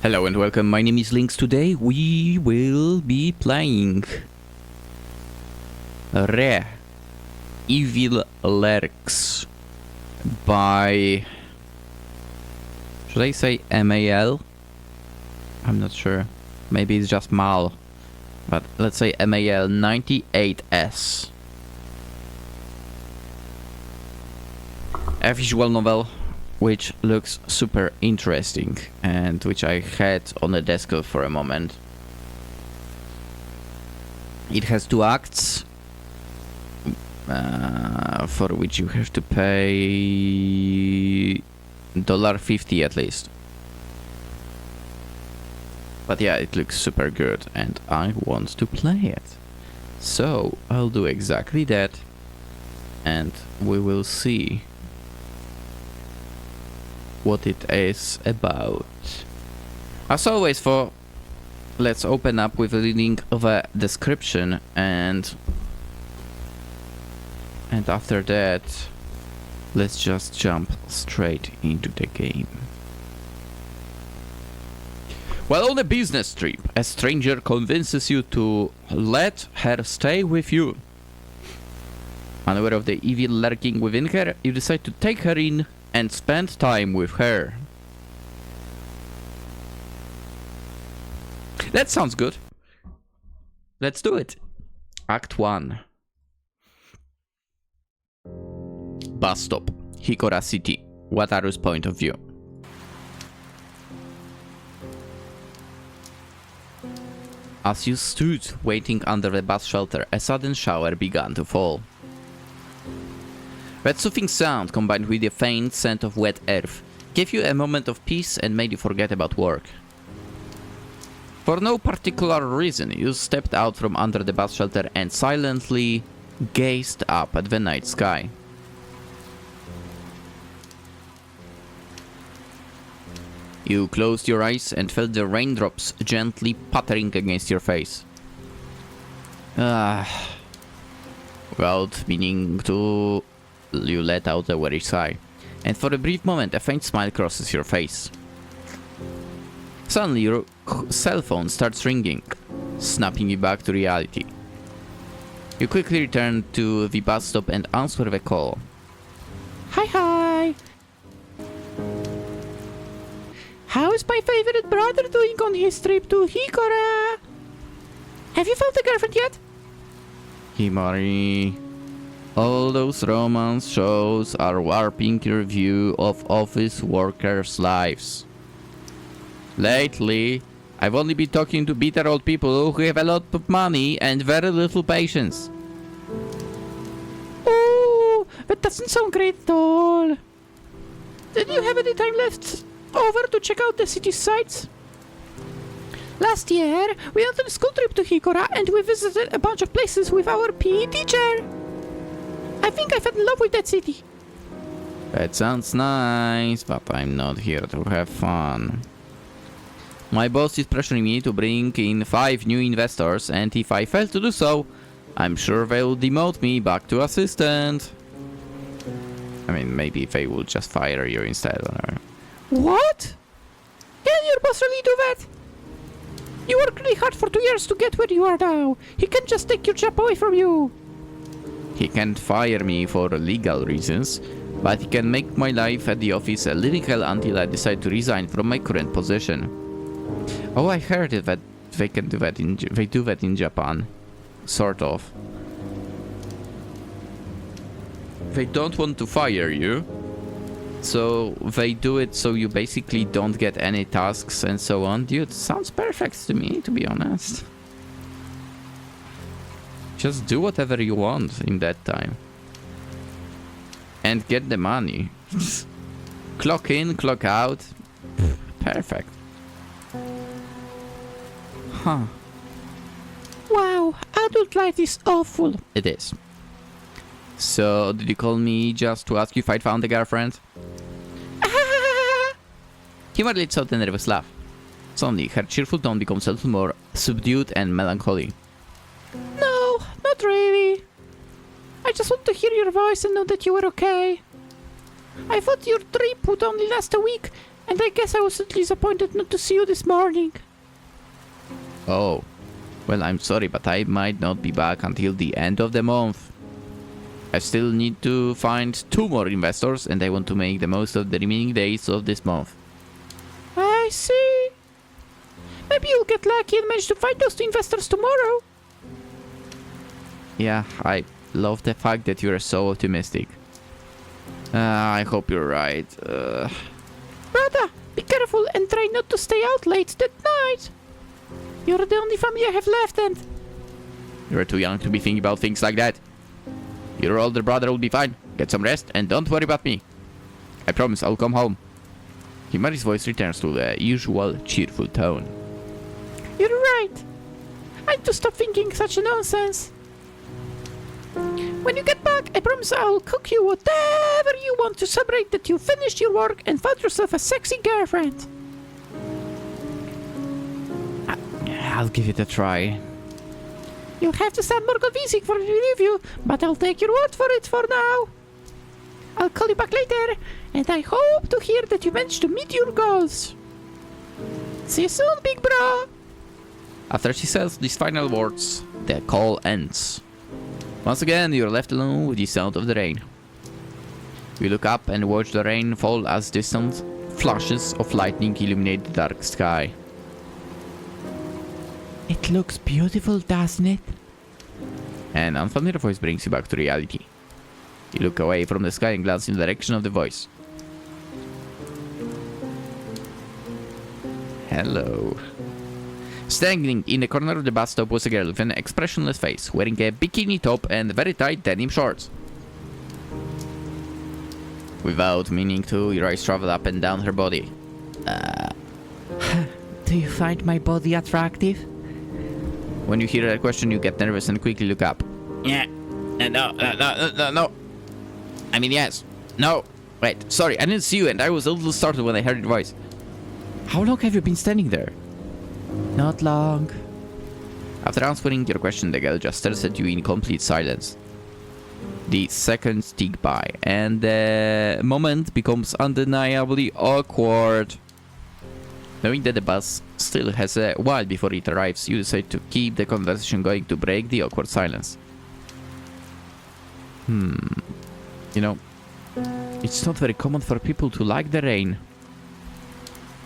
Hello and welcome, my name is Lynx. Today we will be playing Rare Evil Lurks by... should I say MAL? I'm not sure. Maybe it's just MAL. But let's say MAL 98S. A visual novel which looks super interesting and which I had on the desk for a moment. It has 2 acts for which you have to pay $50 at least. But yeah, it looks super good and I want to play it. So I'll do exactly that and we will see what it is about. As always, let's open up with reading of a description and after that let's just jump straight into the game. While on a business trip, a stranger convinces you to let her stay with you. Unaware of the evil lurking within her, you decide to take her in and spend time with her. That sounds good. Let's do it. Act 1. Bus stop, Hikora City, Wataru's point of view. As you stood waiting under the bus shelter, a sudden shower began to fall. That soothing sound, combined with the faint scent of wet earth, gave you a moment of peace and made you forget about work. For no particular reason, you stepped out from under the bus shelter and silently gazed up at the night sky. You closed your eyes and felt the raindrops gently pattering against your face. Without meaning to... you let out a weary sigh, and for a brief moment a faint smile crosses your face. Suddenly your cell phone starts ringing, snapping you back to reality. You quickly return to the bus stop and answer the call. Hi! How is my favorite brother doing on his trip to Hikora? Have you found a girlfriend yet? Himari... all those romance shows are warping your view of office workers' lives. Lately, I've only been talking to bitter old people who have a lot of money and very little patience. Oh, that doesn't sound great at all. Did you have any time left over to check out the city sights? Last year, we went on a school trip to Hikora and we visited a bunch of places with our PE teacher. I think I fell in love with that city. That sounds nice, but I'm not here to have fun. My boss is pressuring me to bring in 5 new investors, and if I fail to do so, I'm sure they'll demote me back to assistant. I mean, maybe they will just fire you instead. What? Can your boss really do that? You worked really hard for 2 years to get where you are now. He can't just take your job away from you. He can't fire me for legal reasons, but he can make my life at the office a living hell until I decide to resign from my current position. Oh, I heard that they can do that they do that in Japan. Sort of. They don't want to fire you, so they do it so you basically don't get any tasks and so on. Dude, sounds perfect to me, to be honest. Just do whatever you want in that time. And get the money. Clock in, clock out. Perfect. Huh. Wow, adult life is awful. It is. So, did you call me just to ask if I'd found a girlfriend? Himari lets out a nervous laugh. Suddenly, her cheerful tone becomes a little more subdued and melancholy. No, not really. I just want to hear your voice and know that you were okay. I thought your trip would only last a week, And I guess I was disappointed not to see you this morning. Oh, well, I'm sorry, but I might not be back until the end of the month. I still need to find 2 more investors, and I want to make the most of the remaining days of this month. I see. Maybe you'll get lucky and manage to find those 2 investors tomorrow. Yeah, I love the fact that you're so optimistic. I hope you're right. Brother, be careful and try not to stay out late that night. You're the only family I have left, and... You're too young to be thinking about things like that. Your older brother will be fine. Get some rest and don't worry about me. I promise I'll come home. Himari's voice returns to the usual cheerful tone. You're right. I need to stop thinking such nonsense. When you get back, I promise I'll cook you whatever you want to celebrate that you finished your work and found yourself a sexy girlfriend. I'll give it a try. You'll have to stand more convincing for me to leave you, but I'll take your word for it for now. I'll call you back later, and I hope to hear that you managed to meet your goals. See you soon, big bro. After she says these final words, the call ends. Once again, you're left alone with the sound of the rain. You look up and watch the rain fall as distant flashes of lightning illuminate the dark sky. It looks beautiful, doesn't it? An unfamiliar voice brings you back to reality. You look away from the sky and glance in the direction of the voice. Hello. Standing in the corner of the bus stop was a girl with an expressionless face, wearing a bikini top and very tight denim shorts. Without meaning to, your eyes travel up and down her body. Do you find my body attractive? When you hear that question, you get nervous and quickly look up. Yeah. No. I mean, yes. No. Wait, sorry, I didn't see you and I was a little startled when I heard your voice. How long have you been standing there? Not long. After answering your question, the girl just stares at you in complete silence. The seconds tick by, and the moment becomes undeniably awkward. Knowing that the bus still has a while before it arrives, you decide to keep the conversation going to break the awkward silence. You know, it's not very common for people to like the rain.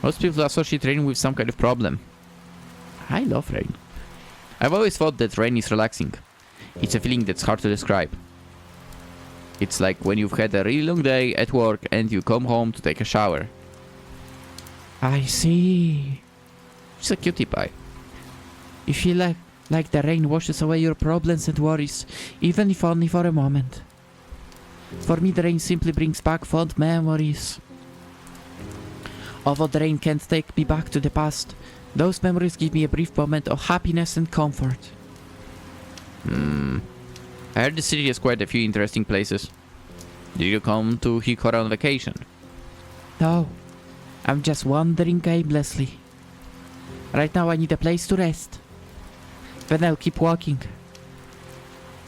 Most people associate rain with some kind of problem. I love rain. I've always thought that rain is relaxing. It's a feeling that's hard to describe. It's like when you've had a really long day at work and you come home to take a shower. I see. She's a cutie pie. You feel like the rain washes away your problems and worries, even if only for a moment. For me, the rain simply brings back fond memories. Although the rain can't take me back to the past, those memories give me a brief moment of happiness and comfort. I heard the city has quite a few interesting places. Did you come to Hikora on vacation? No, I'm just wandering aimlessly. Right now I need a place to rest. Then I'll keep walking.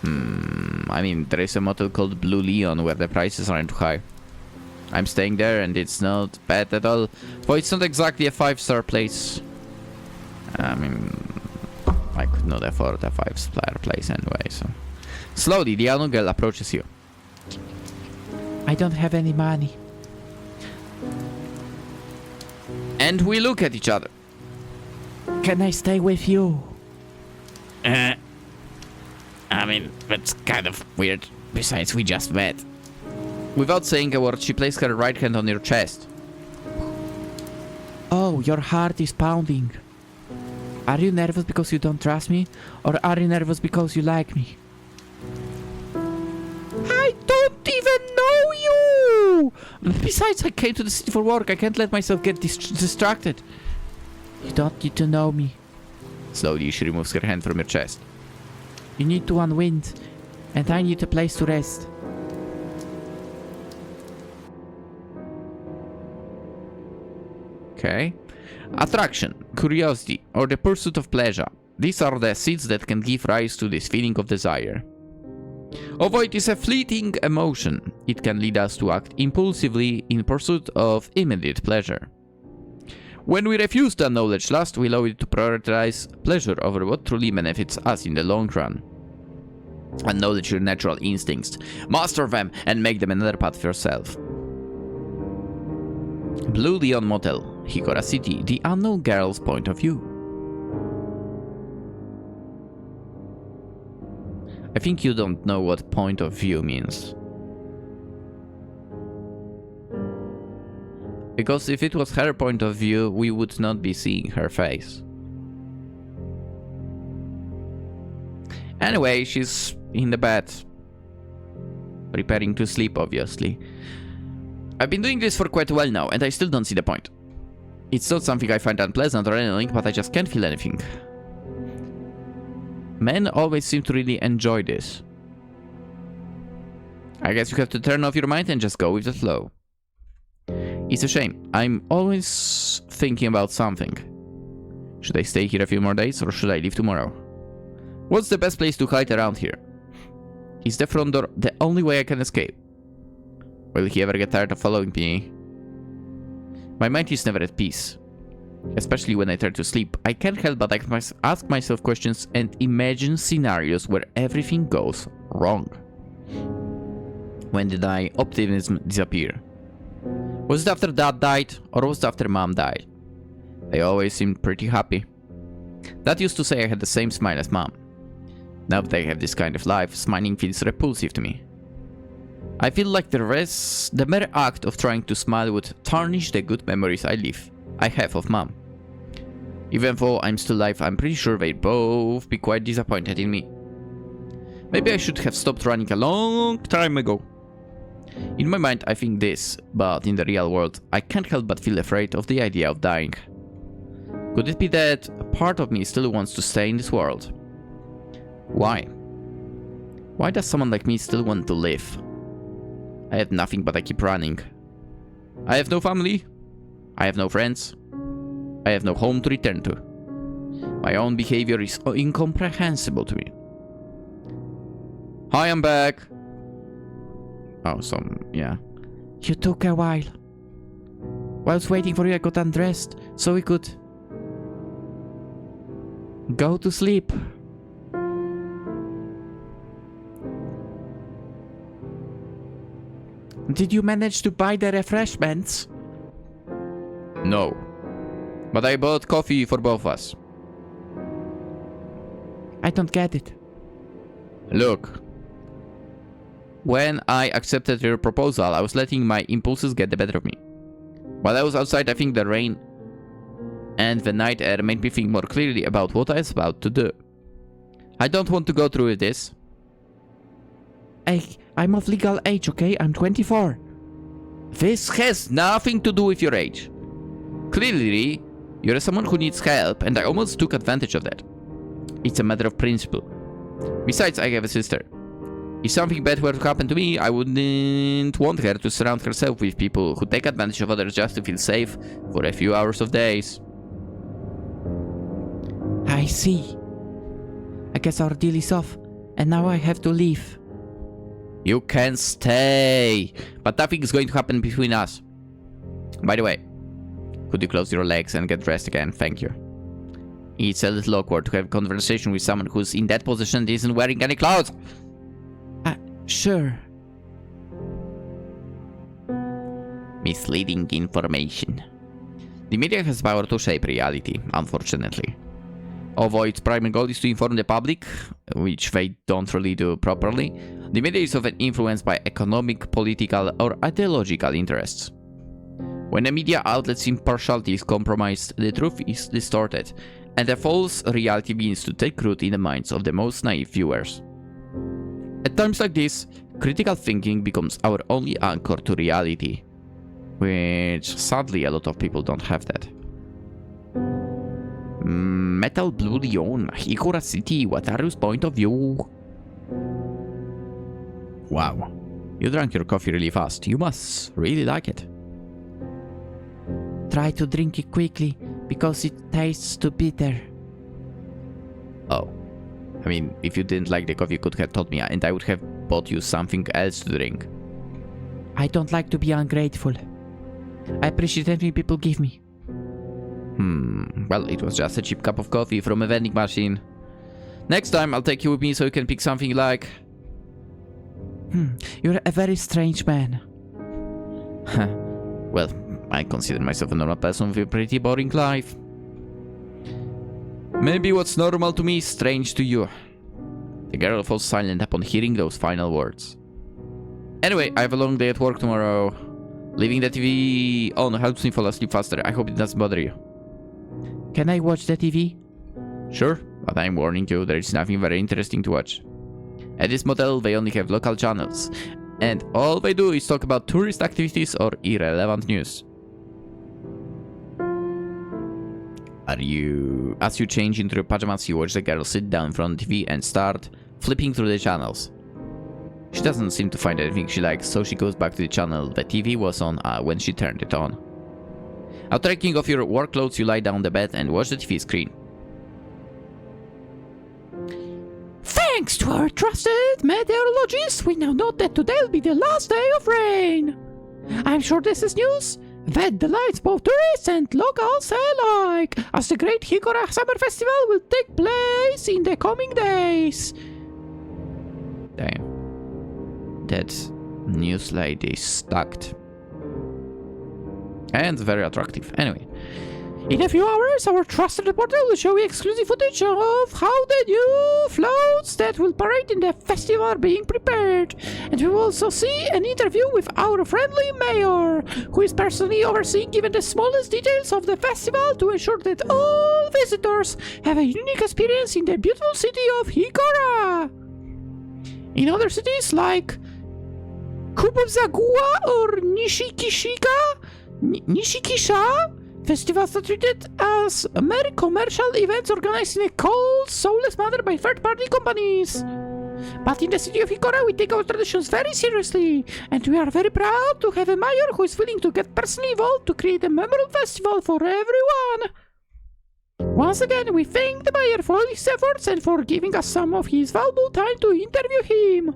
I mean, there is a motel called Blue Leon where the prices aren't too high. I'm staying there and it's not bad at all. But it's not exactly a 5-star place. I mean, I could not afford a 5-star place anyway, so... Slowly, the young girl approaches you. I don't have any money. And we look at each other. Can I stay with you? I mean, that's kind of weird. Besides, we just met. Without saying a word, she placed her right hand on your chest. Oh, your heart is pounding. Are you nervous because you don't trust me? Or are you nervous because you like me? I don't even know you! Besides, I came to the city for work. I can't let myself get distracted. You don't need to know me. Slowly, she removes her hand from your chest. You need to unwind, and I need a place to rest. Okay. Attraction, curiosity, or the pursuit of pleasure. These are the seeds that can give rise to this feeling of desire. Although it is a fleeting emotion, it can lead us to act impulsively in pursuit of immediate pleasure. When we refuse to acknowledge lust, we allow it to prioritize pleasure over what truly benefits us in the long run. Acknowledge your natural instincts, master them, and make them another path for yourself. Blue Leon Motel, Hikora City, the unknown girl's point of view. I think you don't know what point of view means. Because if it was her point of view, we would not be seeing her face. Anyway, she's in the bed. Preparing to sleep, obviously. I've been doing this for quite a while now, and I still don't see the point. It's not something I find unpleasant or anything, but I just can't feel anything. Men always seem to really enjoy this. I guess you have to turn off your mind and just go with the flow. It's a shame. I'm always thinking about something. Should I stay here a few more days or should I leave tomorrow? What's the best place to hide around here? Is the front door the only way I can escape? Will he ever get tired of following me? My mind is never at peace. Especially when I try to sleep, I can't help but ask myself questions and imagine scenarios where everything goes wrong. When did my optimism disappear? Was it after Dad died, or was it after Mom died? They always seemed pretty happy. Dad used to say I had the same smile as Mom. Now that I have this kind of life, smiling feels repulsive to me. I feel like the mere act of trying to smile would tarnish the good memories I have of Mom. Even though I'm still alive, I'm pretty sure they'd both be quite disappointed in me. Maybe I should have stopped running a long time ago. In my mind, I think this, but in the real world, I can't help but feel afraid of the idea of dying. Could it be that a part of me still wants to stay in this world? Why? Why does someone like me still want to live? I have nothing but I keep running. I have no family. I have no friends. I have no home to return to. My own behavior is incomprehensible to me. Hi, I'm back. Oh, yeah. You took a while. Whilst waiting for you, I got undressed, so we could go to sleep. Did you manage to buy the refreshments? No. But I bought coffee for both of us. I don't get it. Look. When I accepted your proposal, I was letting my impulses get the better of me. While I was outside, I think the rain and the night air made me think more clearly about what I was about to do. I don't want to go through with this. I'm of legal age, okay? I'm 24. This has nothing to do with your age. Clearly, you're someone who needs help, and I almost took advantage of that. It's a matter of principle. Besides, I have a sister. If something bad were to happen to me, I wouldn't want her to surround herself with people who take advantage of others just to feel safe for a few hours of days. I see. I guess our deal is off, and now I have to leave. You can stay, but nothing is going to happen between us. By the way, could you close your legs and get dressed again? Thank you. It's a little awkward to have a conversation with someone who's in that position and isn't wearing any clothes. Sure. Misleading information. The media has power to shape reality, unfortunately. Although its primary goal is to inform the public, which they don't really do properly, the media is often influenced by economic, political, or ideological interests. When a media outlet's impartiality is compromised, the truth is distorted, and a false reality begins to take root in the minds of the most naive viewers. At times like this, critical thinking becomes our only anchor to reality, which sadly a lot of people don't have that. Metal Blue Leon, Hikora City, what are your point of view? Wow, you drank your coffee really fast. You must really like it. Try to drink it quickly, because it tastes too bitter. Oh. I mean, if you didn't like the coffee, you could have told me, and I would have bought you something else to drink. I don't like to be ungrateful. I appreciate everything people give me. Well, it was just a cheap cup of coffee from a vending machine. Next time, I'll take you with me so you can pick something you like. You're a very strange man. Well, I consider myself a normal person with a pretty boring life. Maybe what's normal to me is strange to you. The girl falls silent upon hearing those final words. Anyway, I have a long day at work tomorrow. Leaving the TV on helps me fall asleep faster. I hope it doesn't bother you. Can I watch the TV? Sure, but I'm warning you, there is nothing very interesting to watch. At this motel, they only have local channels, and all they do is talk about tourist activities or irrelevant news. As you change into your pajamas, you watch the girl sit down in front of the TV and start flipping through the channels. She doesn't seem to find anything she likes, so she goes back to the channel the TV was on when she turned it on. After taking off your work clothes, you lie down on the bed and watch the TV screen. Thanks to our trusted meteorologist, we now know that today will be the last day of rain. I'm sure this is news that delights both tourists and locals alike, as the Great Hikora Summer Festival will take place in the coming days. Damn. That news lady is stacked. And very attractive. Anyway. In a few hours, our trusted reporter will show you exclusive footage of how the new floats that will parade in the festival are being prepared. And we will also see an interview with our friendly mayor, who is personally overseeing even the smallest details of the festival to ensure that all visitors have a unique experience in the beautiful city of Hikora. In other cities like Kubuzagua or Nishikisha, festivals are treated as mere commercial events organized in a cold, soulless manner by third-party companies. But in the city of Hikora, we take our traditions very seriously, and we are very proud to have a mayor who is willing to get personally involved to create a memorable festival for everyone. Once again, we thank the mayor for all his efforts and for giving us some of his valuable time to interview him.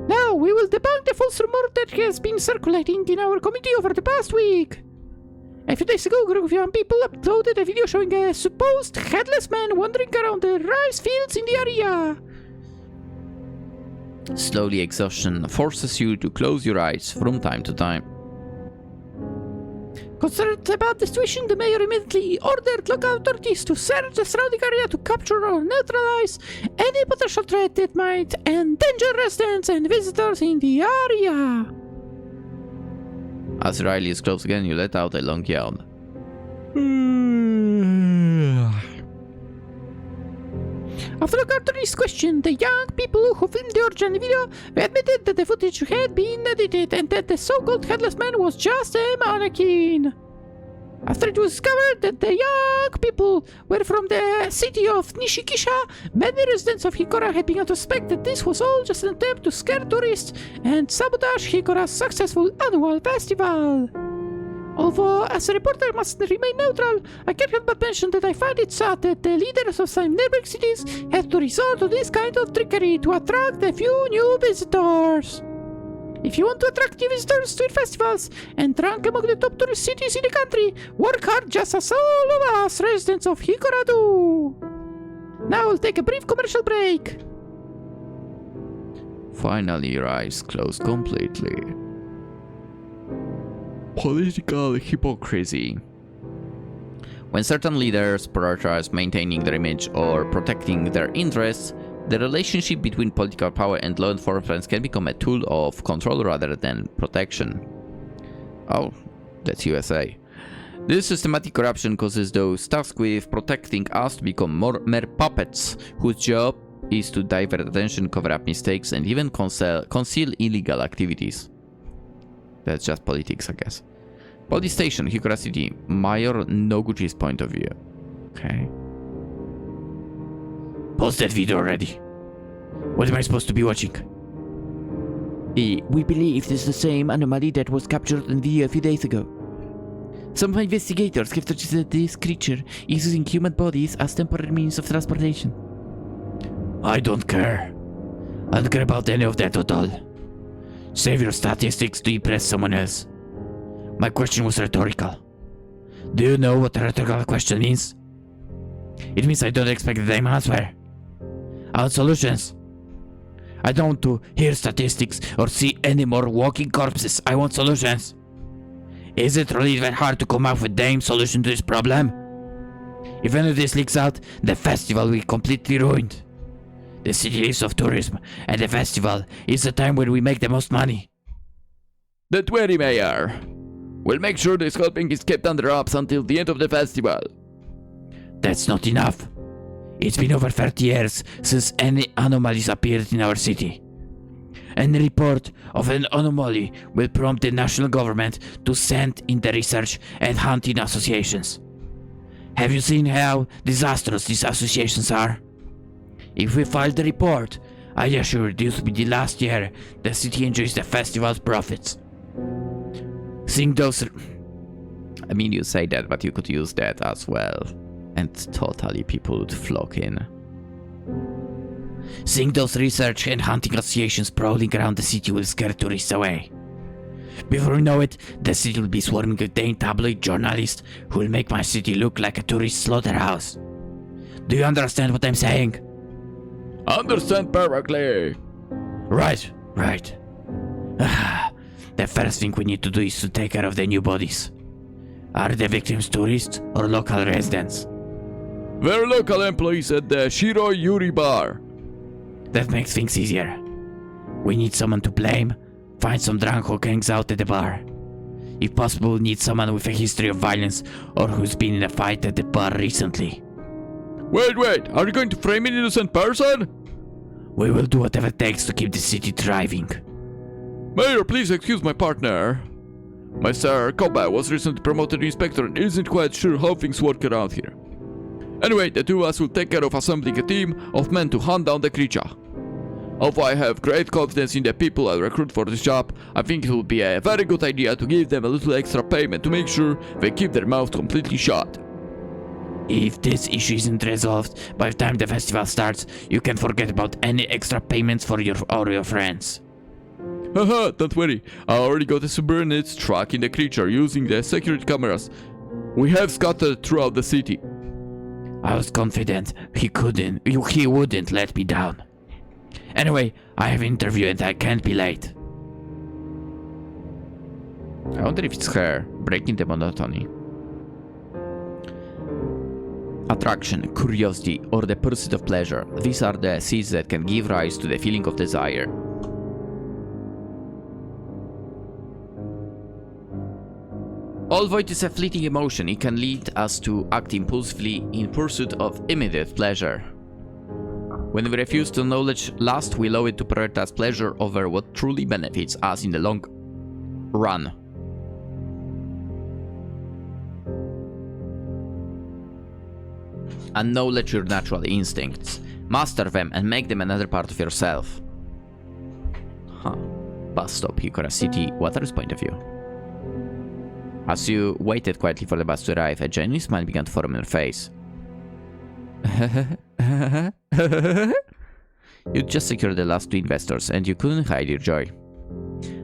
Now, we will debunk the false rumor that has been circulating in our community over the past week. A few days ago, a group of young people uploaded a video showing a supposed headless man wandering around the rice fields in the area. Slowly, exhaustion forces you to close your eyes from time to time. Concerned about the situation, the mayor immediately ordered local authorities to search the surrounding area to capture or neutralize any potential threat that might endanger residents and visitors in the area. As Riley is close again, you let out a long yawn. After looking after this question, the young people who filmed the original video admitted that the footage had been edited and that the so-called headless man was just a mannequin. After it was discovered that the young people were from the city of Nishikisha, many residents of Hikora had begun to suspect that this was all just an attempt to scare tourists and sabotage Hikora's successful annual festival. Although, as a reporter must remain neutral, I can't help but mention that I find it sad that the leaders of some neighboring cities have to resort to this kind of trickery to attract a few new visitors. If you want to attract new visitors to your festivals and rank among the top tourist cities in the country, work hard just as all of us residents of Hikora do. Now we'll take a brief commercial break. Finally, your eyes closed completely. Political hypocrisy. When certain leaders prioritize maintaining their image or protecting their interests, the relationship between political power and law enforcement can become a tool of control rather than protection. Oh, that's USA. This systematic corruption causes those tasked with protecting us to become mere puppets whose job is to divert attention, cover up mistakes, and even conceal illegal activities. That's just politics, I guess. Police station, Hikora City. Mayor Noguchi's point of view. Okay. Post that video already. What am I supposed to be watching? We believe this is the same anomaly that was captured in video a few days ago. Some investigators have noticed that this creature is using human bodies as temporary means of transportation. I don't care. I don't care about any of that at all. Save your statistics to impress someone else. My question was rhetorical. Do you know what a rhetorical question means? It means I don't expect the same answer. I want solutions. I don't want to hear statistics or see any more walking corpses. I want solutions. Is it really that hard to come up with a damn solution to this problem? If any of this leaks out, the festival will be completely ruined. The city lives off tourism, and the festival is the time when we make the most money. Don't worry, Mayor. We'll make sure the scalping is kept under wraps until the end of the festival. That's not enough. It's been over 30 years since any anomalies appeared in our city. Any report of an anomaly will prompt the national government to send in the research and hunting associations. Have you seen how disastrous these associations are? If we file the report, I assure this will be the last year the city enjoys the festival's profits. Seeing those... I mean, you say that, but you could use that as well. And totally people would flock in. Seeing those research and hunting associations prowling around the city will scare tourists away. Before we know it, the city will be swarming with damn tabloid journalists who will make my city look like a tourist slaughterhouse. Do you understand what I'm saying? Understand perfectly. Right. The first thing we need to do is to take care of the new bodies. Are the victims tourists or local residents? We're local employees at the Shiro Yuri bar. That makes things easier. We need someone to blame. Find some drunk who hangs out at the bar. If possible, we need someone with a history of violence or who's been in a fight at the bar recently. Wait, are you going to frame an innocent person? We will do whatever it takes to keep the city thriving. Mayor, please excuse my partner. Mr. Koba was recently promoted to inspector and isn't quite sure how things work around here. Anyway, the two of us will take care of assembling a team of men to hunt down the creature. Although I have great confidence in the people I recruit for this job, I think it would be a very good idea to give them a little extra payment to make sure they keep their mouth completely shut. If this issue isn't resolved by the time the festival starts, you can forget about any extra payments for your friends. Haha, don't worry. I already got a subordinates tracking the creature using the security cameras we have scattered throughout the city. I was confident he wouldn't let me down. Anyway, I have an interview and I can't be late. I wonder if it's her breaking the monotony. Attraction, curiosity, or the pursuit of pleasure. These are the seeds that can give rise to the feeling of desire. Although it is a fleeting emotion, it can lead us to act impulsively in pursuit of immediate pleasure. When we refuse to acknowledge lust, we allow it to prioritize pleasure over what truly benefits us in the long run. Acknowledge your natural instincts. Master them and make them another part of yourself. Bus stop, Hikora City, Water's point of view. As you waited quietly for the bus to arrive, a genuine smile began to form on your face. You just secured the last two investors, and you couldn't hide your joy.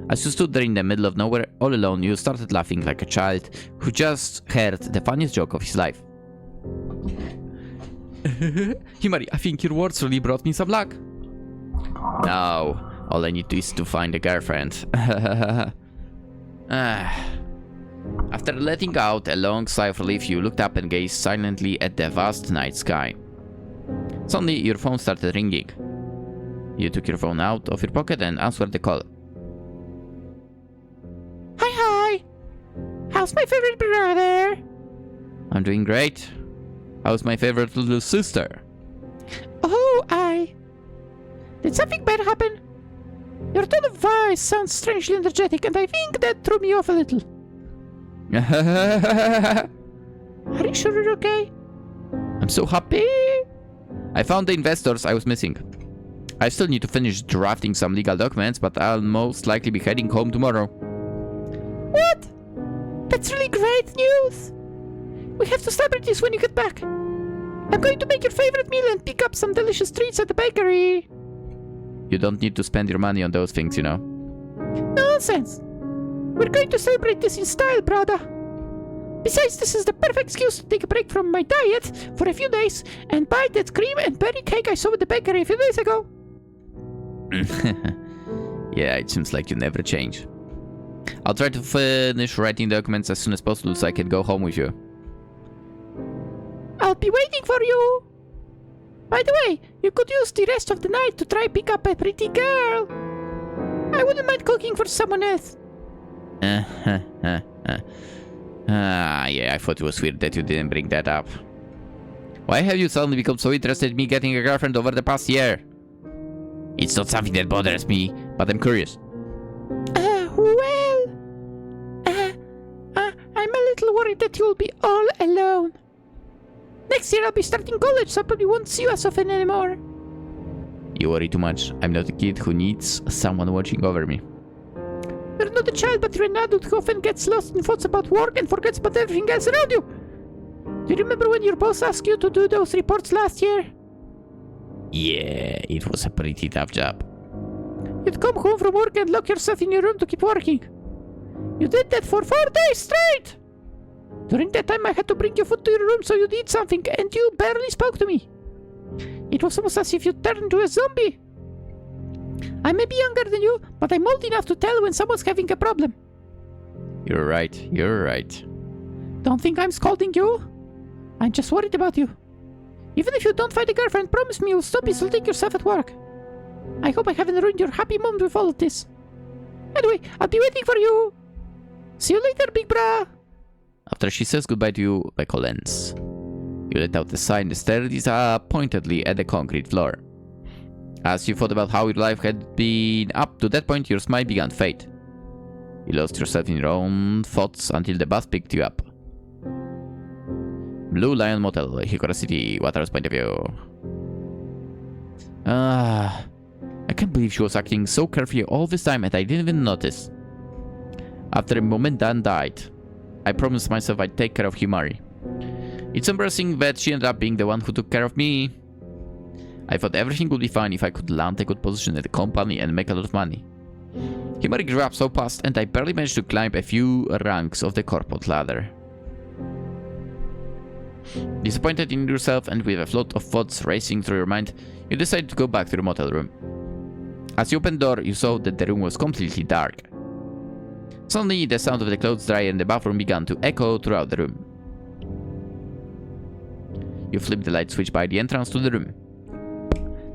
As you stood there in the middle of nowhere, all alone, you started laughing like a child who just heard the funniest joke of his life. Himari, I think your words really brought me some luck. Now, all I need is to find a girlfriend. After letting out a long sigh of relief, you looked up and gazed silently at the vast night sky. Suddenly, your phone started ringing. You took your phone out of your pocket and answered the call. Hi! How's my favorite brother? I'm doing great. How's my favorite little sister? Oh, Did something bad happen? Your tone of voice sounds strangely energetic, and I think that threw me off a little. Are you sure you're okay? I'm so happy. I found the investors I was missing. I still need to finish drafting some legal documents, but I'll most likely be heading home tomorrow. What? That's really great news! We have to celebrate this when you get back. I'm going to make your favorite meal and pick up some delicious treats at the bakery. You don't need to spend your money on those things, you know. Nonsense! We're going to celebrate this in style, brother. Besides, this is the perfect excuse to take a break from my diet for a few days and buy that cream and berry cake I saw at the bakery a few days ago. Yeah, it seems like you never change. I'll try to finish writing documents as soon as possible so I can go home with you. I'll be waiting for you. By the way, you could use the rest of the night to try pick up a pretty girl. I wouldn't mind cooking for someone else. Yeah, I thought it was weird that you didn't bring that up. Why have you suddenly become so interested in me getting a girlfriend over the past year? It's not something that bothers me, but I'm curious. I'm a little worried that you'll be all alone. Next year I'll be starting college, so I probably won't see you as often anymore. You worry too much. I'm not a kid who needs someone watching over me. You're not a child, but you're an adult who often gets lost in thoughts about work and forgets about everything else around you. Do you remember when your boss asked you to do those reports last year? Yeah, it was a pretty tough job. You'd come home from work and lock yourself in your room to keep working. You did that for 4 days straight! During that time I had to bring you food to your room so you'd eat something, and you barely spoke to me. It was almost as if you turned into a zombie. I may be younger than you, but I'm old enough to tell when someone's having a problem. You're right, you're right. Don't think I'm scolding you. I'm just worried about you. Even if you don't find a girlfriend, promise me you'll stop insulting yourself at work. I hope I haven't ruined your happy moment with all of this. Anyway, I'll be waiting for you. See you later, big bra. After she says goodbye to you, PolishLynx, you let out a sigh and stare disappointedly at the concrete floor. As you thought about how your life had been up to that point, your smile began to fade. You lost yourself in your own thoughts until the bus picked you up. Blue Lion Motel, Hickory City, Water's point of view. I can't believe she was acting so carefree all this time and I didn't even notice. After a moment, Dan died. I promised myself I'd take care of Himari. It's embarrassing that she ended up being the one who took care of me. I thought everything would be fine if I could land a good position at the company and make a lot of money. Himari grew up so fast and I barely managed to climb a few ranks of the corporate ladder. Disappointed in yourself and with a flood of thoughts racing through your mind, you decided to go back to the motel room. As you opened the door, you saw that the room was completely dark. Suddenly, the sound of the clothes dryer in the bathroom began to echo throughout the room. You flipped the light switch by the entrance to the room.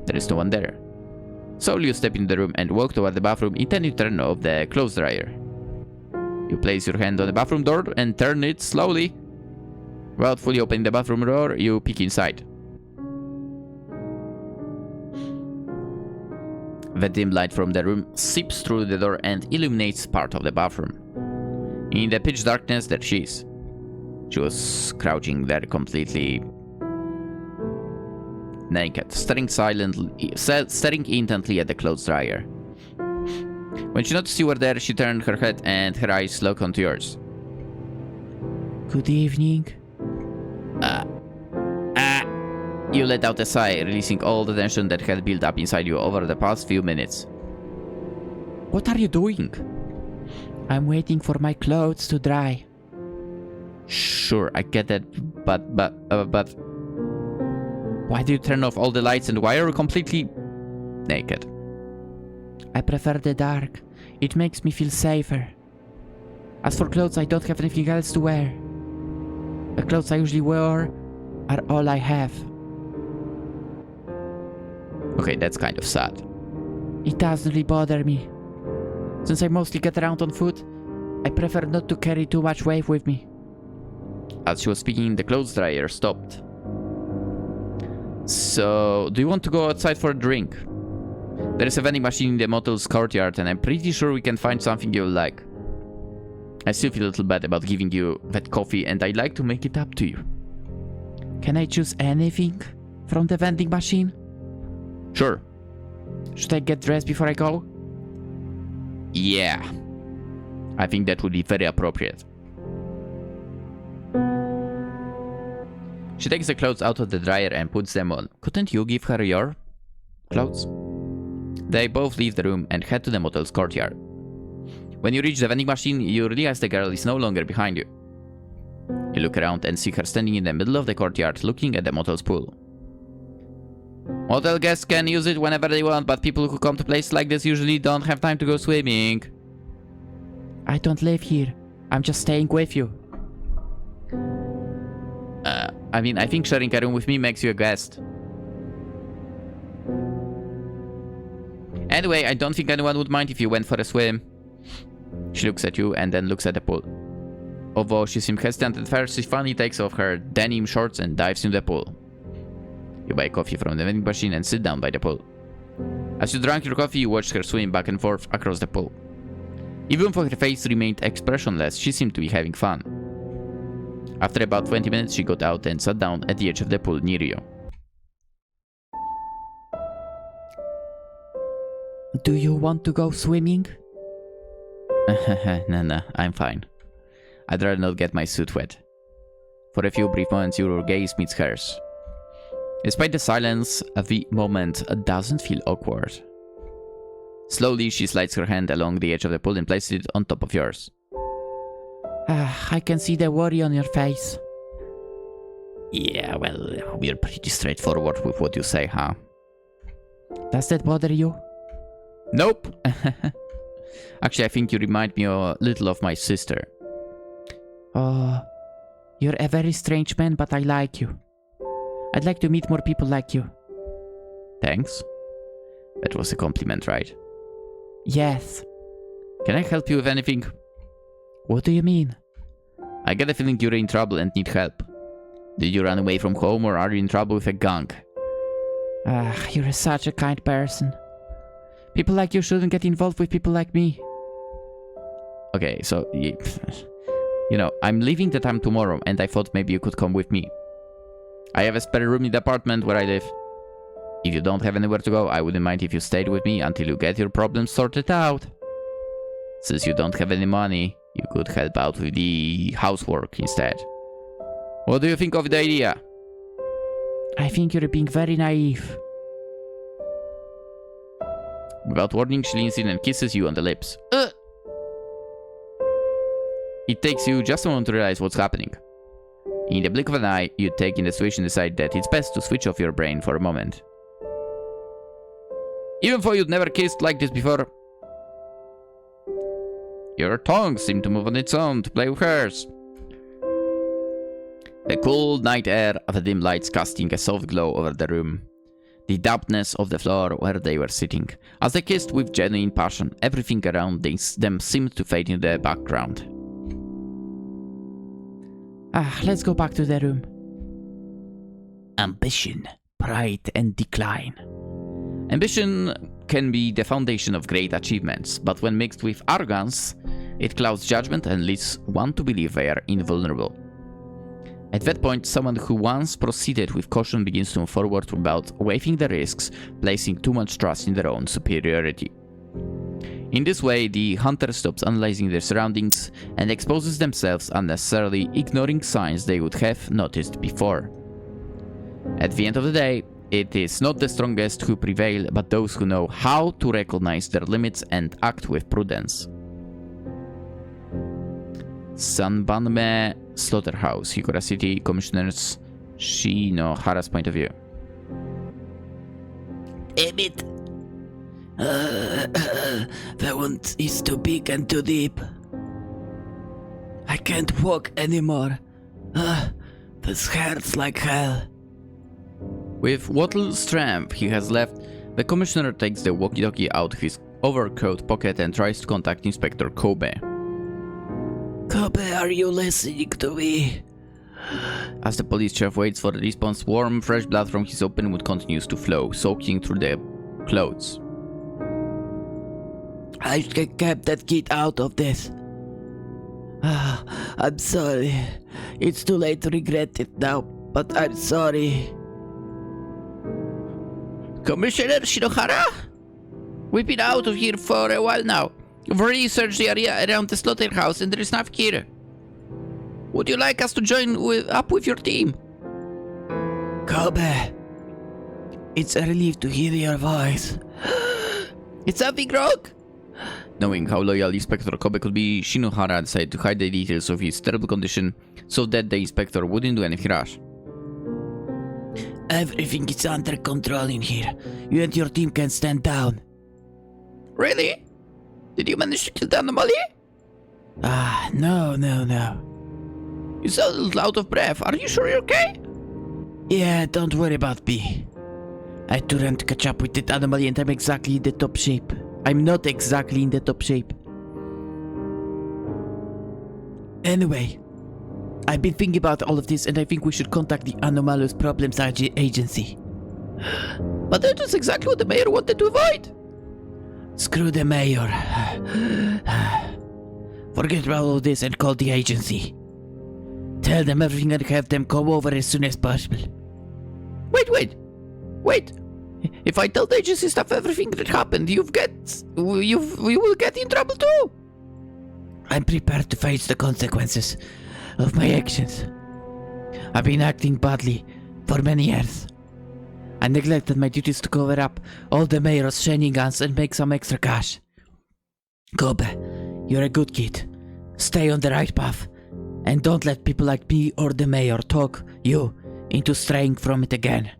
There is no one there. Slowly you step into the room and walk toward the bathroom, intending to turn off the clothes dryer. You place your hand on the bathroom door and turn it slowly. Without fully opening the bathroom door, you peek inside. The dim light from the room seeps through the door and illuminates part of the bathroom. In the pitch darkness, there she is. She was crouching there completely naked, staring intently at the clothes dryer. When she noticed you were there, she turned her head and her eyes locked onto yours. Good evening. You let out a sigh, releasing all the tension that had built up inside you over the past few minutes. What are you doing? I'm waiting for my clothes to dry. Sure, I get that, but... Why do you turn off all the lights and why are you completely naked? I prefer the dark. It makes me feel safer. As for clothes, I don't have anything else to wear. The clothes I usually wear are all I have. Okay, that's kind of sad. It doesn't really bother me. Since I mostly get around on foot, I prefer not to carry too much weight with me. As she was speaking, the clothes dryer stopped. So, do you want to go outside for a drink? There is a vending machine in the motel's courtyard and I'm pretty sure we can find something you'll like. I still feel a little bad about giving you that coffee and I'd like to make it up to you. Can I choose anything from the vending machine? Sure. Should I get dressed before I go? Yeah. I think that would be very appropriate. She takes the clothes out of the dryer and puts them on. Couldn't you give her your clothes? They both leave the room and head to the motel's courtyard. When you reach the vending machine, you realize the girl is no longer behind you. You look around and see her standing in the middle of the courtyard looking at the motel's pool. Motel guests can use it whenever they want, but people who come to places like this usually don't have time to go swimming. I don't live here. I'm just staying with you. I mean, I think sharing a room with me makes you a guest. Anyway, I don't think anyone would mind if you went for a swim. She looks at you and then looks at the pool. Although she seems hesitant at first, she finally takes off her denim shorts and dives into the pool. You buy coffee from the vending machine and sit down by the pool. As you drank your coffee, you watched her swim back and forth across the pool. Even though her face remained expressionless, she seemed to be having fun. After about 20 minutes, she got out and sat down at the edge of the pool near you. Do you want to go swimming? No, I'm fine. I'd rather not get my suit wet. For a few brief moments, your gaze meets hers. Despite the silence, the moment doesn't feel awkward. Slowly, she slides her hand along the edge of the pool and places it on top of yours. I can see the worry on your face. Yeah, well, we're pretty straightforward with what you say, huh? Does that bother you? Nope. Actually, I think you remind me a little of my sister. Oh, you're a very strange man, but I like you. I'd like to meet more people like you. Thanks. That was a compliment, right? Yes. Can I help you with anything? What do you mean? I get a feeling you're in trouble and need help. Did you run away from home or are you in trouble with a gang? You're such a kind person. People like you shouldn't get involved with people like me. Okay, so, you know, I'm leaving the town tomorrow and I thought maybe you could come with me. I have a spare room in the apartment where I live. If you don't have anywhere to go, I wouldn't mind if you stayed with me until you get your problems sorted out. Since you don't have any money, you could help out with the housework instead. What do you think of the idea? I think you're being very naive. Without warning, she leans in and kisses you on the lips. It takes you just a moment to realize what's happening. In the blink of an eye, you take in the situation and decide that it's best to switch off your brain for a moment. Even though you'd never kissed like this before, your tongue seemed to move on its own to play with hers. The cool night air of the dim lights casting a soft glow over the room. The dampness of the floor where they were sitting. As they kissed with genuine passion, everything around them seemed to fade into the background. Let's go back to the room. Ambition, pride, and decline. Ambition can be the foundation of great achievements, but when mixed with arrogance, it clouds judgment and leads one to believe they are invulnerable. At that point, someone who once proceeded with caution begins to move forward without weighing the risks, placing too much trust in their own superiority. In this way, the hunter stops analyzing their surroundings and exposes themselves unnecessarily, ignoring signs they would have noticed before. At the end of the day, it is not the strongest who prevail, but those who know how to recognize their limits and act with prudence. Sanbanme Slaughterhouse, Hikura City Commissioner's Shinohara's point of view. Damn it! The wound is too big and too deep. I can't walk anymore. This hurts like hell. With what little strength he has left, the commissioner takes the walkie-talkie out of his overcoat pocket and tries to contact Inspector Kobe. Kobe, are you listening to me? As the police chief waits for the response, warm, fresh blood from his open wound continues to flow, soaking through the clothes. I can keep that kid out of this. I'm sorry. It's too late to regret it now, but I'm sorry. Commissioner Shinohara? We've been out of here for a while now. We've researched the area around the slaughterhouse and there is nothing here. Would you like us to join up with your team? Kobe, it's a relief to hear your voice. It's something wrong? Knowing how loyal Inspector Kobe could be, Shinohara decided to hide the details of his terrible condition so that the inspector wouldn't do anything rash. Everything is under control in here. You and your team can stand down. Really? Did you manage to kill the anomaly? No. You sound a little out of breath. Are you sure you're okay? Yeah, don't worry about me. I had to run to catch up with that anomaly and I'm exactly in the top shape. I'm not exactly in the top shape. Anyway, I've been thinking about all of this and I think we should contact the Anomalous Problems Agency. But that was exactly what the mayor wanted to avoid. Screw the mayor. Forget about all this and call the agency. Tell them everything and have them come over as soon as possible. Wait. If I tell the agency staff everything that happened, you will get in trouble too. I'm prepared to face the consequences of my actions. I've been acting badly for many years. I neglected my duties to cover up all the mayor's shenanigans and make some extra cash. Kobe, you're a good kid. Stay on the right path. And don't let people like me or the mayor talk you into straying from it again.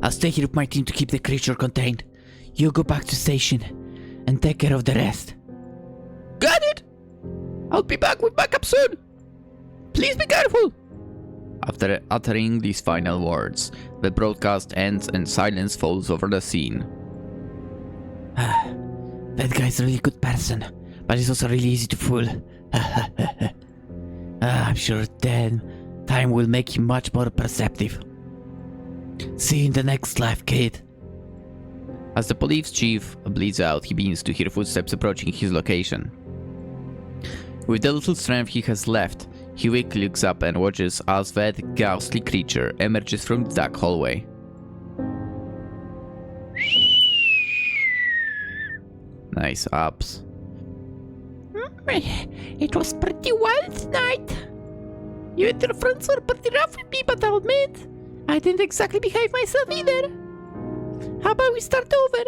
I'll stay here with my team to keep the creature contained. You go back to station and take care of the rest. Got it! I'll be back with backup soon. Please be careful. After uttering these final words, the broadcast ends and silence falls over the scene. That guy's a really good person, but he's also really easy to fool. I'm sure then time will make him much more perceptive. See you in the next life, kid. As the police chief bleeds out, he begins to hear footsteps approaching his location. With the little strength he has left, he weakly looks up and watches as that ghastly creature emerges from the dark hallway. Nice ups. It was pretty wild tonight. You and your friends were pretty rough with me, but I'll admit, I didn't exactly behave myself either. How about we start over?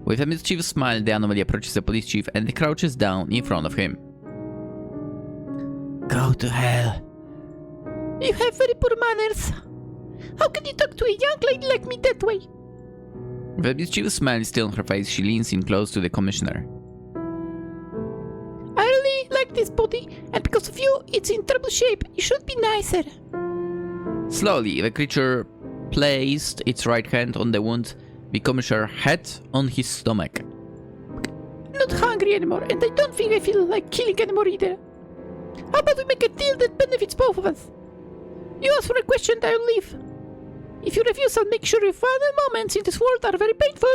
With a mischievous smile, the anomaly approaches the police chief and crouches down in front of him. Go to hell. You have very poor manners. How can you talk to a young lady like me that way? With a mischievous smile still on her face, she leans in close to the commissioner. I really like this body, and because of you, it's in terrible shape. You should be nicer. Slowly, the creature placed its right hand on the wound, the commissioner's head on his stomach. I'm not hungry anymore, and I don't think I feel like killing anymore either. How about we make a deal that benefits both of us? You ask for a question, I'll leave. If you refuse, I'll make sure your final moments in this world are very painful.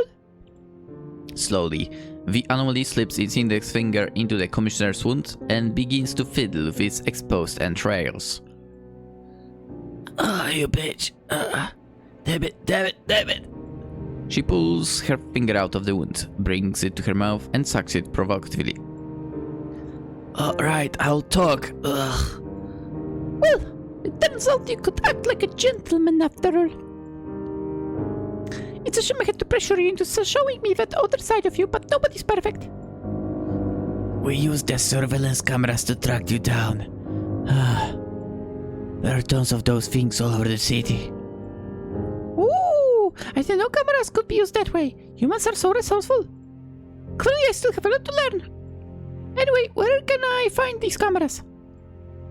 Slowly, the anomaly slips its index finger into the commissioner's wound and begins to fiddle with its exposed entrails. You bitch. Damn it. She pulls her finger out of the wound, brings it to her mouth, and sucks it provocatively. Alright, I'll talk. Ugh. Well, it turns out you could act like a gentleman after all. It's a shame I had to pressure you into showing me that other side of you, but nobody's perfect. We used the surveillance cameras to track you down. There are tons of those things all over the city. Ooh, I didn't know cameras could be used that way. Humans are so resourceful. Clearly, I still have a lot to learn. Anyway, where can I find these cameras?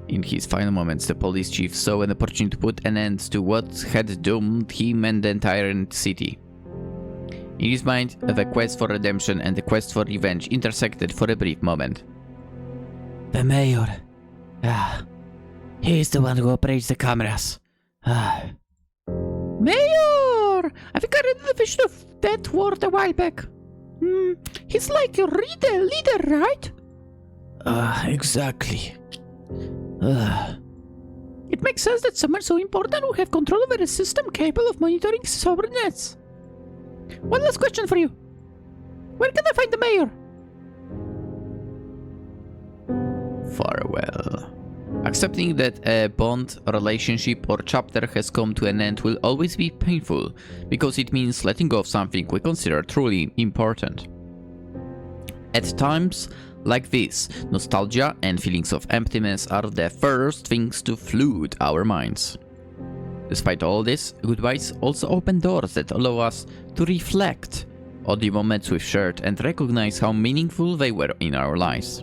In his final moments, the police chief saw an opportunity to put an end to what had doomed him and the entire city. In his mind, the quest for redemption and the quest for revenge intersected for a brief moment. The mayor. He's the one who operates the cameras. Mayor! I think I read the vision of that word a while back. He's like your leader, right? Exactly. It makes sense that someone so important will have control over a system capable of monitoring sovereignness. One last question for you. Where can I find the mayor? Farewell. Accepting that a bond, relationship, or chapter has come to an end will always be painful, because it means letting go of something we consider truly important. At times like this, nostalgia and feelings of emptiness are the first things to flood our minds. Despite all this, goodbyes also open doors that allow us to reflect on the moments we've shared and recognize how meaningful they were in our lives.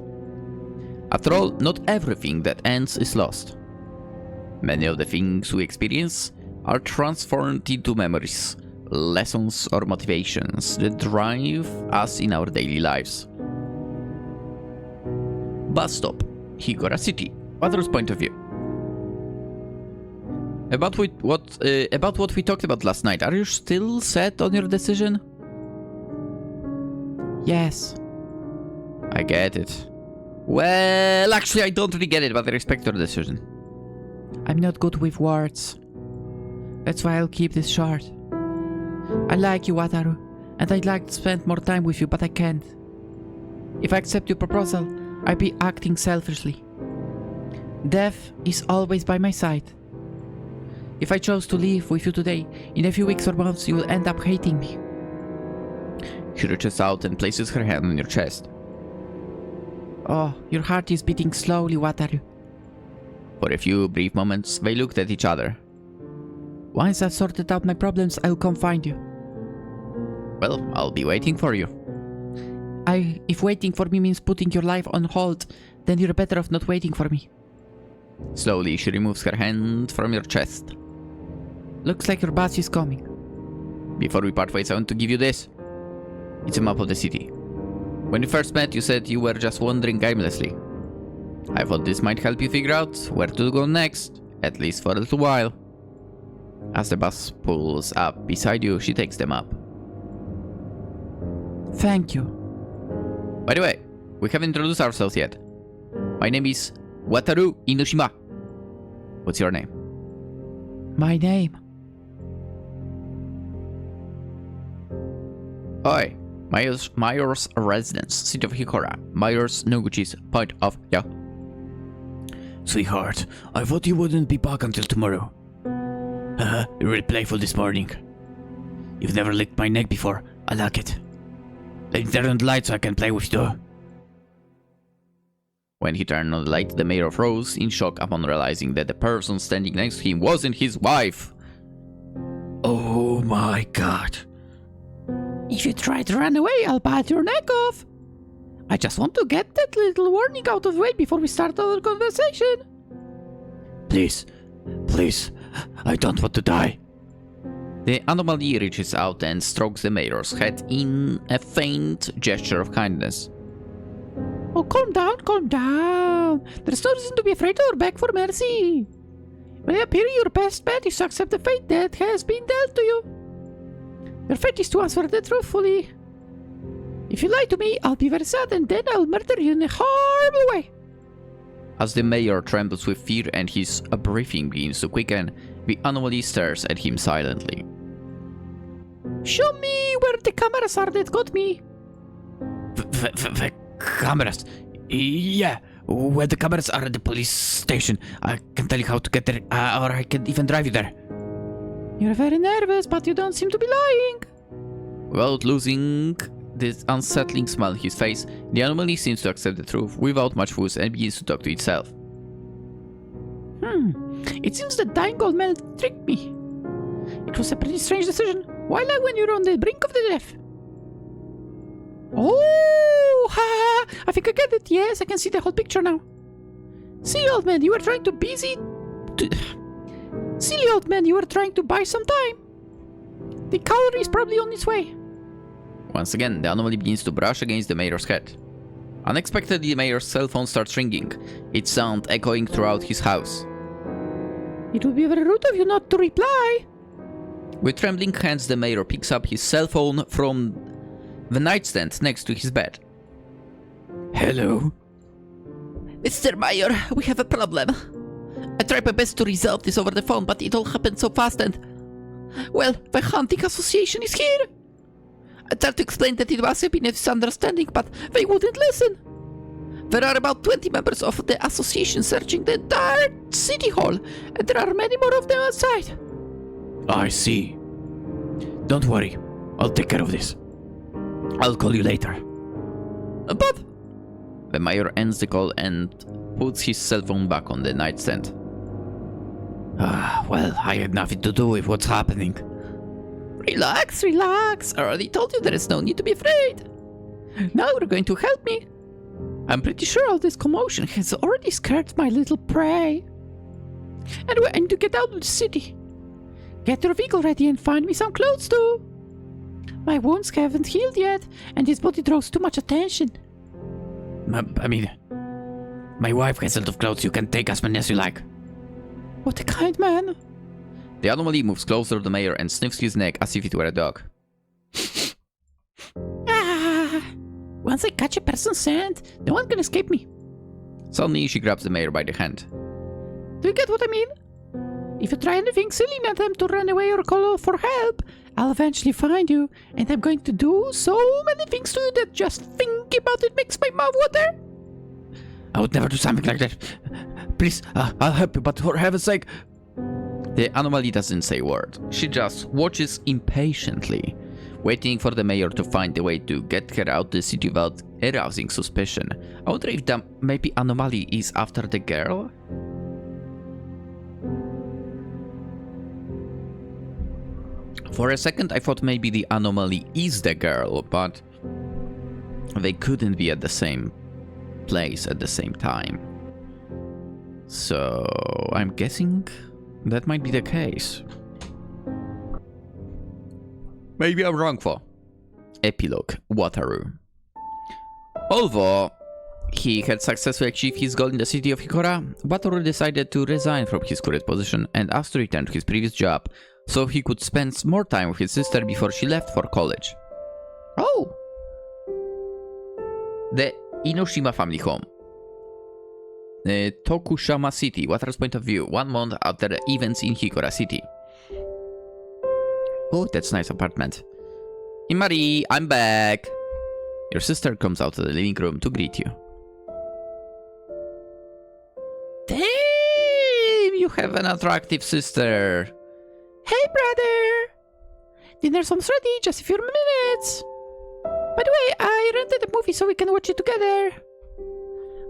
After all, not everything that ends is lost. Many of the things we experience are transformed into memories, lessons, or motivations that drive us in our daily lives. Bus stop, Higora City. Other's point of view. About what we talked about last night, are you still set on your decision? Yes. I get it. Well, actually, I don't really get it, but I respect your decision. I'm not good with words. That's why I'll keep this short. I like you, Wataru, and I'd like to spend more time with you, but I can't. If I accept your proposal, I'd be acting selfishly. Death is always by my side. If I chose to leave with you today, in a few weeks or months you will end up hating me. She reaches out and places her hand on your chest. Oh, your heart is beating slowly, Wataru. For a few brief moments, they looked at each other. Once I've sorted out my problems, I'll come find you. Well, I'll be waiting for you. If waiting for me means putting your life on hold, then you're better off not waiting for me. Slowly, she removes her hand from your chest. Looks like your boss is coming. Before we part ways, I want to give you this. It's a map of the city. When we first met, you said you were just wandering aimlessly. I thought this might help you figure out where to go next, at least for a little while. As the bus pulls up beside you, she takes them up. Thank you. By the way, we haven't introduced ourselves yet. My name is Wataru Inoshima. What's your name? My name? Oi, Mayor's residence, city of Hikora. Mayor's Noguchi's point of view. Sweetheart, I thought you wouldn't be back until tomorrow. You're real playful this morning. You've never licked my neck before. I like it. Let me turn on the light so I can play with you. When he turned on the light, the mayor froze in shock upon realizing that the person standing next to him wasn't his wife. Oh my god. If you try to run away, I'll bite your neck off. I just want to get that little warning out of the way before we start our conversation. Please, I don't want to die. The anomaly reaches out and strokes the mayor's head in a faint gesture of kindness. Oh, calm down. There's no reason to be afraid or beg for mercy. When I appear, your best bet is to accept the fate that has been dealt to you. Your fate is to answer that truthfully. If you lie to me, I'll be very sad and then I'll murder you in a horrible way. As the mayor trembles with fear and his breathing begins to quicken, the anomaly stares at him silently. Show me where the cameras are that got me. The cameras? Yeah, where the cameras are at the police station. I can tell you how to get there, or I can even drive you there. You're very nervous, but you don't seem to be lying. Without losing this unsettling smile on his face, the anomaly seems to accept the truth without much fuss and begins to talk to itself. It seems the dying old man tricked me. It was a pretty strange decision. Why lie when you're on the brink of the death? Oh, ha! I think I get it. Yes, I can see the whole picture now. Silly old man, you were trying to buy some time. The cavalry is probably on its way. Once again, the anomaly begins to brush against the mayor's head. Unexpectedly, the mayor's cell phone starts ringing, its sound echoing throughout his house. It would be very rude of you not to reply. With trembling hands, the mayor picks up his cell phone from the nightstand next to his bed. Hello? Mr. Mayor, we have a problem. I tried my best to resolve this over the phone, but it all happened so fast and... Well, the hunting association is here. I tried to explain that it was a misunderstanding, but they wouldn't listen. There are about 20 members of the association searching the entire city hall, and there are many more of them outside. I see. Don't worry. I'll take care of this. I'll call you later. But... The mayor ends the call and puts his cell phone back on the nightstand. Well, I had nothing to do with what's happening. Relax, relax. I already told you there is no need to be afraid. Now you're going to help me. I'm pretty sure all this commotion has already scared my little prey. And we're going to get out of the city. Get your vehicle ready and find me some clothes too. My wounds haven't healed yet, and this body draws too much attention. I mean, my wife has a lot of clothes. You can take as many as you like. What a kind man. The anomaly moves closer to the mayor and sniffs his neck as if it were a dog. Once I catch a person's scent, no one can escape me. Suddenly, she grabs the mayor by the hand. Do you get what I mean? If you try anything silly and attempt to run away or call for help, I'll eventually find you, and I'm going to do so many things to you that just thinking about it makes my mouth water. I would never do something like that. Please, I'll help you, but for heaven's sake... The anomaly doesn't say a word. She just watches impatiently, waiting for the mayor to find a way to get her out the city without arousing suspicion. I wonder if the maybe anomaly is after the girl? For a second I thought maybe the anomaly is the girl, but they couldn't be at the same place at the same time. So I'm guessing that might be the case. Maybe I'm wrong though. Epilogue, Wataru. Although he had successfully achieved his goal in the city of Hikora, Wataru decided to resign from his current position and asked to return to his previous job so he could spend more time with his sister before she left for college. Oh! The Inoshima family home. Tokushima City, Wataru's point of view, 1 month after the events in Hikora City. Oh, that's a nice apartment. Imari, I'm back! Your sister comes out of the living room to greet you. Damn! You have an attractive sister. Hey, brother! Dinner's almost ready, just a few minutes. By the way, I rented a movie so we can watch it together.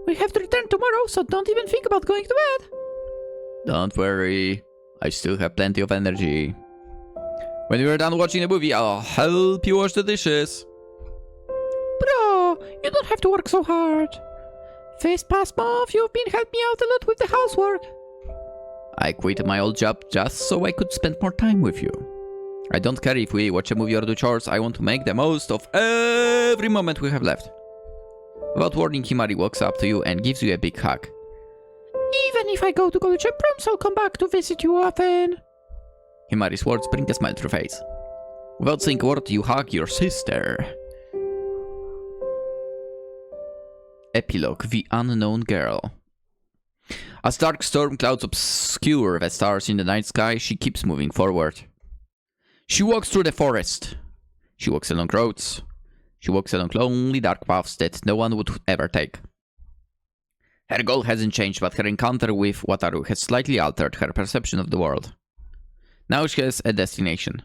We have to return tomorrow, so don't even think about going to bed. Don't worry, I still have plenty of energy. When we're done watching the movie, I'll help you wash the dishes. Bro, you don't have to work so hard. This past month, you've been helping me out a lot with the housework. I quit my old job just so I could spend more time with you. I don't care if we watch a movie or do chores, I want to make the most of every moment we have left. Without warning, Himari walks up to you and gives you a big hug. Even if I go to college and proms, I'll come back to visit you often. Himari's words bring a smile to her face. Without saying a word, you hug your sister. Epilogue, The Unknown Girl. As dark storm clouds obscure the stars in the night sky, she keeps moving forward. She walks through the forest. She walks along roads. She walks along lonely dark paths that no one would ever take. Her goal hasn't changed, but her encounter with Wataru has slightly altered her perception of the world. Now she has a destination.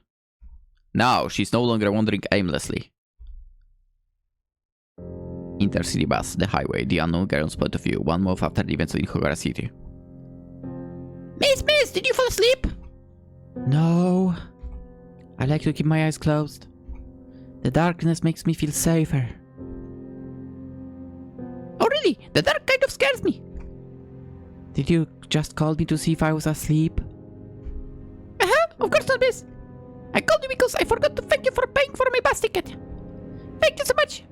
Now she's no longer wandering aimlessly. Intercity bus, the highway, the unknown girl's point of view, 1 month after the events in Hikora City. Miss, did you fall asleep? No. I like to keep my eyes closed. The darkness makes me feel safer. Oh really? The dark kind of scares me. Did you just call me to see if I was asleep? Of course not, miss. I called you because I forgot to thank you for paying for my bus ticket. Thank you so much.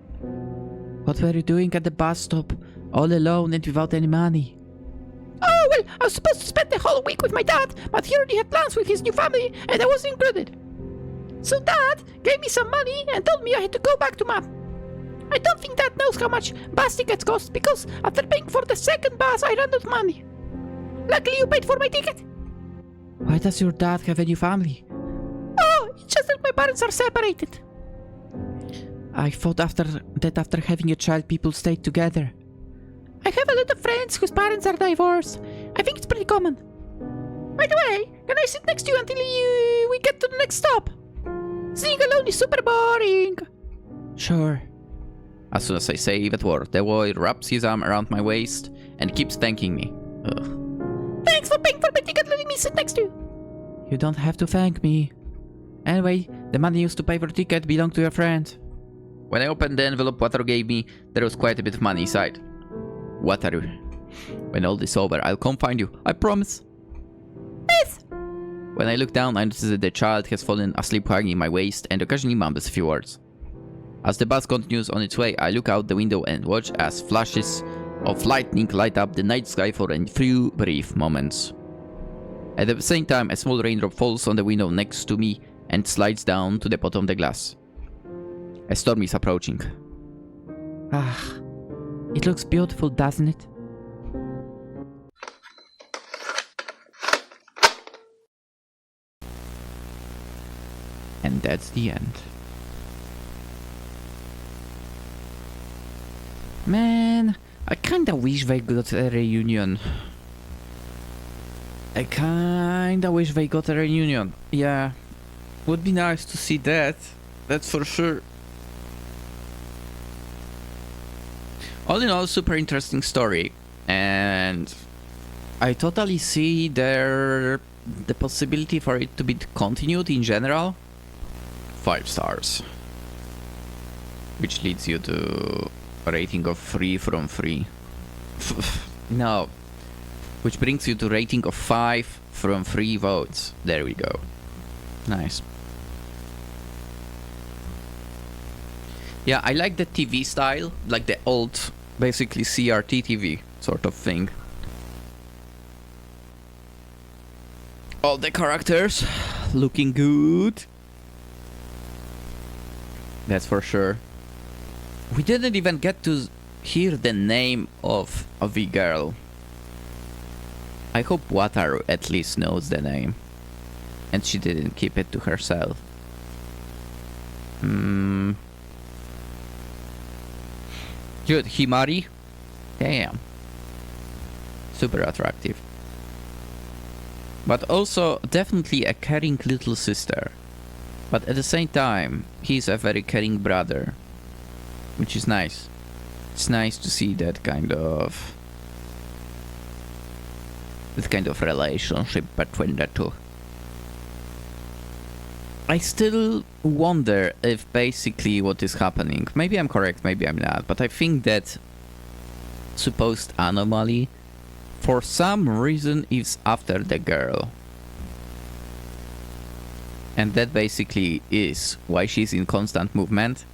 What were you doing at the bus stop, all alone and without any money? Oh, well, I was supposed to spend the whole week with my dad, but he already had plans with his new family, and I wasn't included. So Dad gave me some money and told me I had to go back to Mom. I don't think Dad knows how much bus tickets cost, because after paying for the second bus, I ran out of money. Luckily, you paid for my ticket. Why does your dad have a new family? Oh, it's just that my parents are separated. I thought after having a child, people stayed together. I have a lot of friends whose parents are divorced. I think it's pretty common. By the way, can I sit next to you until we get to the next stop? Sitting alone is super boring. Sure. As soon as I say that word, the boy wraps his arm around my waist and keeps thanking me. Ugh. Thanks for paying for my ticket, letting me sit next to you. You don't have to thank me. Anyway, the money used to pay for the ticket belonged to your friend. When I opened the envelope Wataru gave me, there was quite a bit of money inside. Wataru, when all this is over, I'll come find you. I promise. Yes. When I look down, I notice that the child has fallen asleep hugging my waist and occasionally mumbles a few words. As the bus continues on its way, I look out the window and watch as flashes of lightning light up the night sky for a few brief moments. At the same time, a small raindrop falls on the window next to me and slides down to the bottom of the glass. A storm is approaching. Ah, it looks beautiful, doesn't it? And that's the end. Man, I kinda wish they got a reunion. Yeah, would be nice to see that. That's for sure. All in all, super interesting story, and I totally see the possibility for it to be continued in general. 5 stars, which leads you to a rating of 3 from 3. No, which brings you to rating of 5 from 3 votes. There we go. Nice. Yeah, I like the TV style, like the old, basically CRT TV sort of thing. All the characters looking good. That's for sure. We didn't even get to hear the name of the girl. I hope Wataru at least knows the name. And she didn't keep it to herself. Good, Himari? Damn. Super attractive. But also definitely a caring little sister. But at the same time, he's a very caring brother. Which is nice. It's nice to see that kind of relationship between the two. I still wonder if basically what is happening, maybe I'm correct, maybe I'm not, but I think that supposed anomaly for some reason is after the girl. And that basically is why she's in constant movement.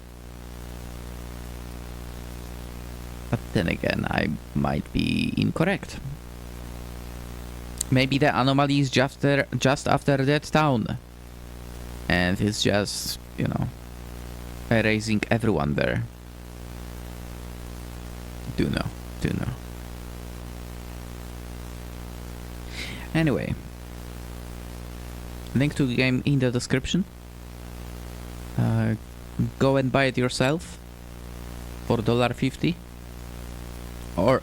But then again, I might be incorrect. Maybe the anomaly is just after that town. And it's just, you know, erasing everyone there. Do know. Anyway. Link to the game in the description. Go and buy it yourself. For $1.50. Or,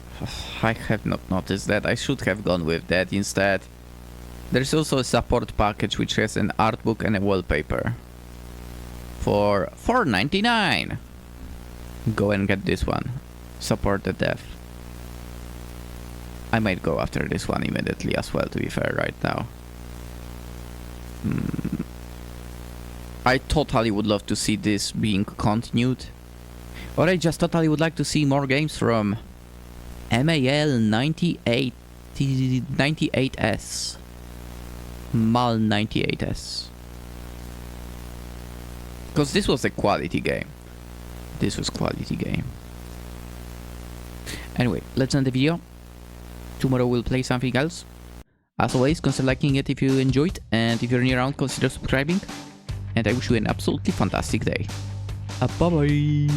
I have not noticed that. I should have gone with that instead. There's also a support package which has an art book and a wallpaper. For $4.99. Go and get this one. Support the dev. I might go after this one immediately as well, to be fair, right now. I totally would love to see this being continued. Or I just totally would like to see more games from MAL 98S. MAL 98S. Because this was a quality game. Anyway, let's end the video. Tomorrow we'll play something else. As always, consider liking it if you enjoyed, and if you're new around, consider subscribing. And I wish you an absolutely fantastic day. Bye bye!